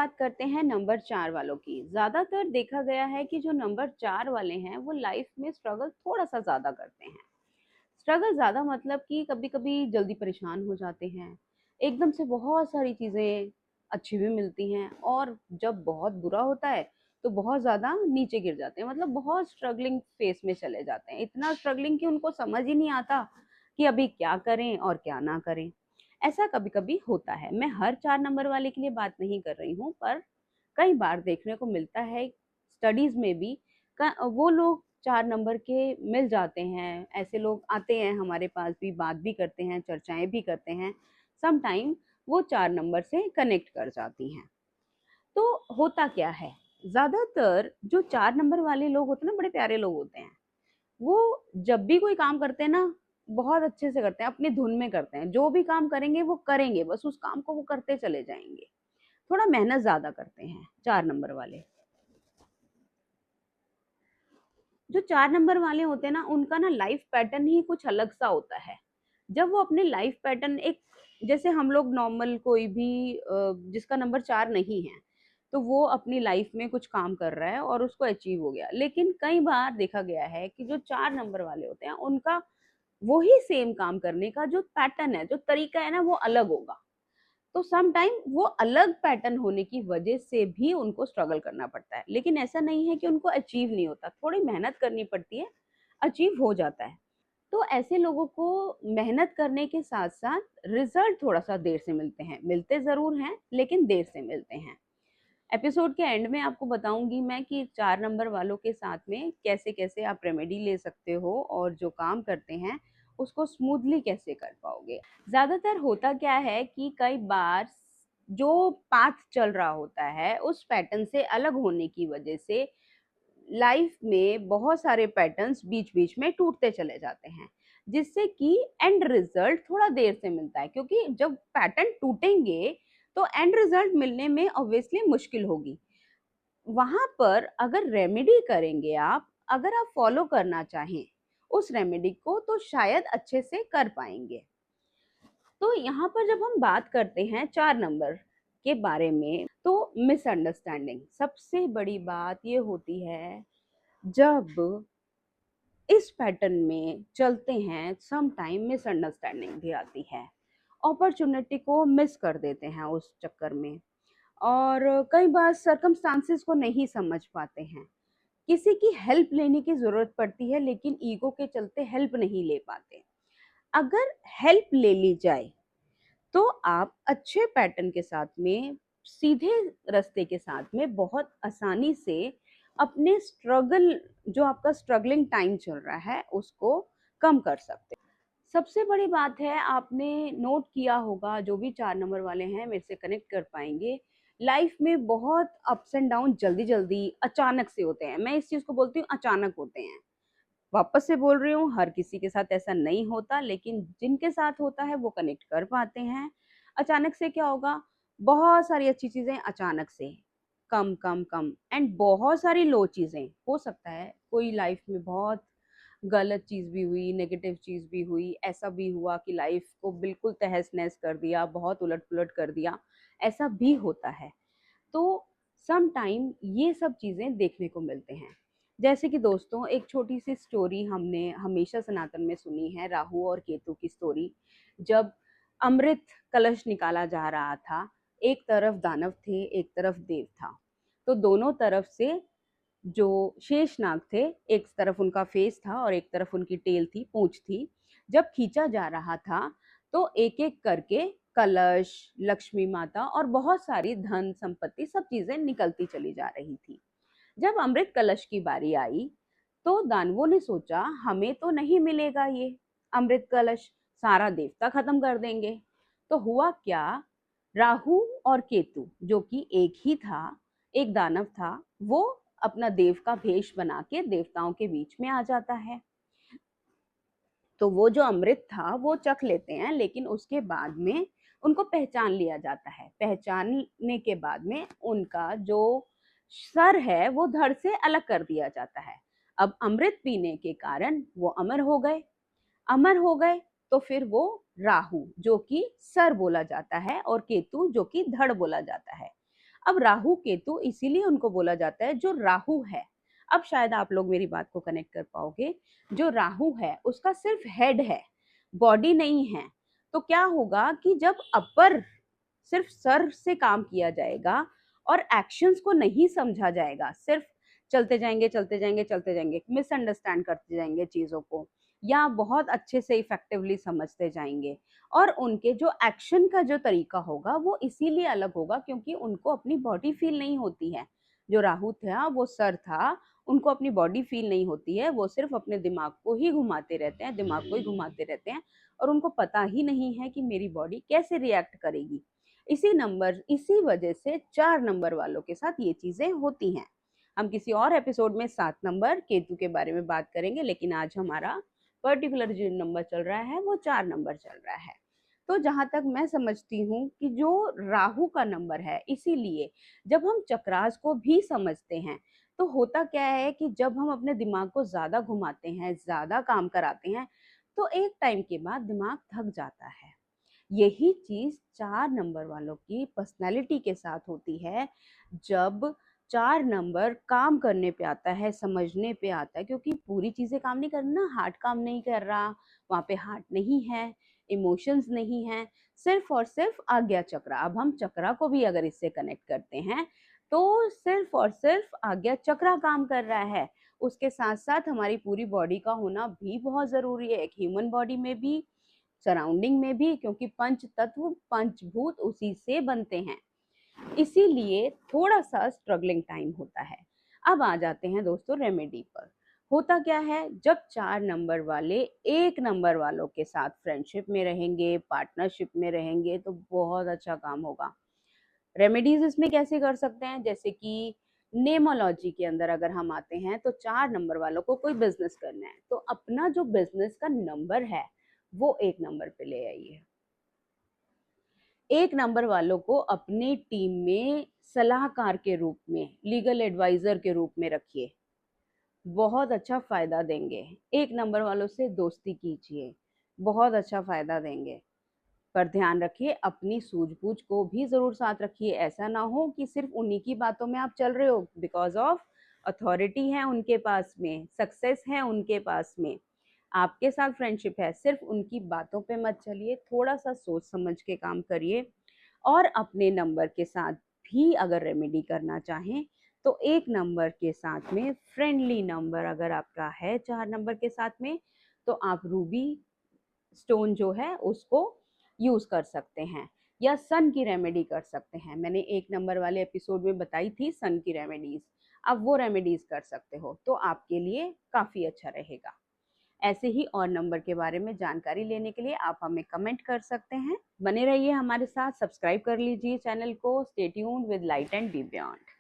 बात करते हैं नंबर 4 वालों की। ज़्यादातर देखा गया है कि जो नंबर 4 वाले हैं, वो लाइफ में स्ट्रगल थोड़ा-सा ज़्यादा करते हैं। स्ट्रगल ज़्यादा मतलब कि कभी-कभी जल्दी परेशान हो जाते हैं, एकदम से बहुत सारी चीज़ें अच्छी भी मिलती हैं और जब बहुत बुरा होता है, तो बहुत ज़्यादा नीचे गिर जाते हैं। मतलब बहुत स्ट्रगलिंग फ़ेज़ में चले जाते हैं। इतना स्ट्रगलिंग कि उनको समझ ही नहीं आता कि अभी क्या करें और क्या ना करें। ऐसा कभी-कभी होता है। मैं हर 4 नंबर वाले के लिए बात नहीं कर रही हूँ, पर कई बार देखने को मिलता है स्टडीज़ में भी वो लोग 4 नंबर के मिल जाते हैं। ऐसे लोग आते हैं हमारे पास भी, बात भी करते हैं, चर्चाएँ भी करते हैं। सम टाइम वो 4 नंबर से कनेक्ट कर जाती हैं। तो होता क्या है, ज़्यादातर जो 4 नंबर वाले लोग होते हैं ना, बड़े प्यारे लोग होते हैं। वो जब भी कोई काम करते हैं ना, बहुत अच्छे से करते हैं, अपनी धुन में करते हैं। जो भी काम करेंगे वो करेंगे, बस उस काम को वो करते चले जाएँगे। थोड़ा मेहनत ज़्यादा करते हैं 4 नंबर वाले। जो 4 नंबर वाले होते हैं ना, उनका ना लाइफ़ पैटर्न ही कुछ अलग-सा होता है। जब वो अपने लाइफ़ पैटर्न एक जैसे हम लोग नॉर्मल कोई भी जिसका नंबर 4 नहीं है, तो वो अपनी लाइफ़ में कुछ काम कर रहा है और उसको अचीव हो गया। लेकिन कई बार देखा गया है कि जो 4 नंबर वाले होते हैं, उनका वो ही सेम काम करने का जो पैटर्न है, जो तरीका है ना, वो अलग होगा। तो सम टाइम वो अलग पैटर्न होने की वजह से भी उनको स्ट्रगल करना पड़ता है। लेकिन ऐसा नहीं है कि उनको अचीव नहीं होता, थोड़ी मेहनत करनी पड़ती है, अचीव हो जाता है। तो ऐसे लोगों को मेहनत करने के साथ-साथ रिज़ल्ट थोड़ा-सा देर से मिलते हैं। मिलते ज़रूर हैं, लेकिन देर से मिलते हैं। एपिसोड के एंड में आपको बताऊँगी मैं कि 4 नंबर वालों के साथ में कैसे-कैसे आप रेमेडी ले सकते हो और जो काम करते हैं, उसको स्मूथली कैसे कर पाओगे। ज़्यादातर होता क्या है कि कई बार जो पाथ चल रहा होता है, उस पैटर्न से अलग होने की वजह से लाइफ में बहुत सारे पैटर्न्स बीच-बीच में टूटते चले जाते हैं, जिससे कि एंड रिजल्ट थोड़ा देर से मिलता है क्योंकि जब पैटर्न टूटेंगे, तो एंड रिजल्ट मिलने में ऑब्वियसली मुश्किल होगी। वहाँ पर अगर रेमेडी करेंगे आप, अगर आप फॉलो करना चाहें उस रेमेडी को, तो शायद अच्छे से कर पाएँगे। तो यहाँ पर जब हम बात करते हैं 4 नंबर के बारे में, तो मिसअंडरस्टैंडिंग सबसे बड़ी बात ये होती है, जब इस पैटर्न में चलते हैं, सम टाइम मिसअंडरस्टैंडिंग भी आती है। अपॉर्च्युनिटी को मिस कर देते हैं उस चक्कर में और कई बार सर्कमस्टांसेस को नहीं समझ पाते हैं। किसी की हेल्प लेने की ज़रूरत पड़ती है, लेकिन ईगो के चलते हेल्प नहीं ले पाते। अगर हेल्प ले ली जाए, तो आप अच्छे पैटर्न के साथ में, सीधे रास्ते के साथ में बहुत आसानी से अपने स्ट्रगल जो आपका स्ट्रगलिंग टाइम चल रहा है, उसको कम कर सकते हैं। सबसे बड़ी बात है, आपने नोट किया होगा, जो भी 4 नंबर वाले हैं मेरे से कनेक्ट कर पाएँगे, लाइफ में बहुत अप्स एंड डाउन जल्दी-जल्दी अचानक से होते हैं। मैं इस चीज़ को बोलती हूँ अचानक होते हैं। वापस से बोल रही हूँ, हर किसी के साथ ऐसा नहीं होता, लेकिन जिनके साथ होता है वो कनेक्ट कर पाते हैं। अचानक से क्या होगा, बहुत सारी अच्छी चीज़ें अचानक से, कम, कम, कम एंड बहुत सारी लो चीज़ें। हो सकता है कोई लाइफ में बहुत गलत चीज़ भी हुई, नेगेटिव चीज़ भी हुई, ऐसा भी हुआ कि लाइफ को बिल्कुल तहस-नहस कर दिया, बहुत उलट-पुलट कर दिया, ऐसा भी होता है। तो सम टाइम ये सब चीज़ें देखने को मिलते हैं। जैसे कि दोस्तों, एक छोटी-सी स्टोरी हमने हमेशा सनातन में सुनी है, राहु और केतु की स्टोरी। जब अमृत कलश निकाला जा रहा था, एक तरफ दानव थे, एक तरफ देव था। तो दोनों तरफ से जो शेषनाग थे, एक तरफ उनका फेस था और एक तरफ उनकी टेल थी, पूँछ थी। जब खींचा जा रहा था, तो एक-एक करके कलश, लक्ष्मी माता और बहुत सारी धन संपत्ति सब चीज़ें निकलती चली जा रही थी। जब अमृत कलश की बारी आई, तो दानवों ने सोचा हमें तो नहीं मिलेगा ये अमृत कलश, सारा देवता खत्म कर देंगे। तो हुआ क्या, राहु और केतु जो कि एक ही था, एक दानव था, वो अपना देव का भेष बना के देवताओं के बीच में आ जाता है। तो वो जो अमृत था वो चख लेते हैं, लेकिन उसके बाद में उनको पहचान लिया जाता है। पहचानने के बाद में उनका जो सर है वो धड़ से अलग कर दिया जाता है। अब अमृत पीने के कारण वो अमर हो गए। अमर हो गए तो फिर वो राहु जो कि सर बोला जाता है और केतु जो कि धड़ बोला जाता है। अब राहु केतु इसीलिए उनको बोला जाता है जो राहु है, अब शायद आप लोग मेरी बात को कनेक्ट कर पाओगे, जो राहु है उसका सिर्फ हेड है, बॉडी नहीं है। तो क्या होगा कि जब अपर सिर्फ सर से काम किया जाएगा और एक्शंस को नहीं समझा जाएगा, सिर्फ चलते जाएंगे चलते जाएंगे चलते जाएंगे, मिसअंडरस्टैंड करते जाएंगे चीजों को, या बहुत अच्छे से इफेक्टिवली समझते जाएंगे, और उनके जो एक्शन का जो तरीका होगा वो इसीलिए अलग होगा क्योंकि उनको अपनी बॉडी फील नहीं होती है। जो राहु था वो सर था, उनको अपनी बॉडी फील नहीं होती है, वो सिर्फ अपने दिमाग को ही घुमाते रहते हैं, दिमाग को ही घुमाते रहते हैं, और उनको पता ही नहीं है कि मेरी बॉडी कैसे रिएक्ट करेगी। इसी वजह से 4 नंबर वालों के साथ ये चीजें होती हैं। हम किसी और एपिसोड में 7 नंबर केतु के बारे में बात करेंगे, लेकिन आज हमारा पर्टिकुलर जो नंबर चल रहा है वो 4 नंबर चल रहा है। तो जहां तक मैं समझती हूँ कि जो राहु का नंबर है, इसीलिए जब हम चक्रास को भी समझते हैं तो होता क्या है कि जब हम अपने दिमाग को ज्यादा घुमाते हैं, ज्यादा काम कराते हैं, तो एक टाइम के बाद दिमाग थक जाता है। यही चीज 4 नंबर वालों की पर्सनैलिटी के साथ होती है। जब 4 नंबर काम करने पे आता है, समझने पे आता है, क्योंकि पूरी चीजें काम नहीं करना, हार्ट काम नहीं कर रहा, वहाँ पे हार्ट नहीं है, इमोशंस नहीं है, सिर्फ और सिर्फ आज्ञा चक्र। अब हम चक्रा को भी अगर इससे कनेक्ट करते हैं तो सिर्फ और सिर्फ आज्ञा चक्रा काम कर रहा है। उसके साथ साथ हमारी पूरी बॉडी का होना भी बहुत जरूरी है, एक ह्यूमन बॉडी में भी, सराउंडिंग में भी, क्योंकि पंच तत्व पंचभूत उसी से बनते हैं। इसीलिए थोड़ा सा स्ट्रगलिंग टाइम होता है। अब आ जाते हैं दोस्तों रेमेडी पर। होता क्या है, जब 4 नंबर वाले 1 नंबर वालों के साथ फ्रेंडशिप में रहेंगे, पार्टनरशिप में रहेंगे, तो बहुत अच्छा काम होगा। रेमेडीज इसमें कैसे कर सकते हैं, जैसे कि नेमोलॉजी के अंदर अगर हम आते हैं तो 4 नंबर वालों को कोई बिजनेस करना है तो अपना जो बिजनेस का नंबर है वो 1 नंबर पे ले आइए। 1 नंबर वालों को अपनी टीम में सलाहकार के रूप में, लीगल एडवाइजर के रूप में रखिए, बहुत अच्छा फायदा देंगे। 1 नंबर वालों से दोस्ती कीजिए, बहुत अच्छा फायदा देंगे। पर ध्यान रखिए अपनी सूझबूझ को भी जरूर साथ रखिए। ऐसा ना हो कि सिर्फ उन्हीं की बातों में आप चल रहे हो, बिकॉज ऑफ अथॉरिटी है उनके पास में, सक्सेस है उनके पास में, आपके साथ फ्रेंडशिप है, सिर्फ उनकी बातों पे मत चलिए, थोड़ा सा सोच समझ के काम करिए। और अपने नंबर के साथ भी अगर रेमेडी करना चाहें तो 1 नंबर के साथ में फ्रेंडली नंबर अगर आपका है 4 नंबर के साथ में, तो आप रूबी स्टोन जो है उसको यूज कर सकते हैं, या सन की रेमेडी कर सकते हैं। मैंने 1 नंबर वाले एपिसोड में बताई थी सन की रेमेडीज, अब वो रेमेडीज कर सकते हो तो आपके लिए काफी अच्छा रहेगा। ऐसे ही और नंबर के बारे में जानकारी लेने के लिए आप हमें कमेंट कर सकते हैं। बने रहिए हमारे साथ, सब्सक्राइब कर लीजिए चैनल को। Stay tuned with light and B beyond.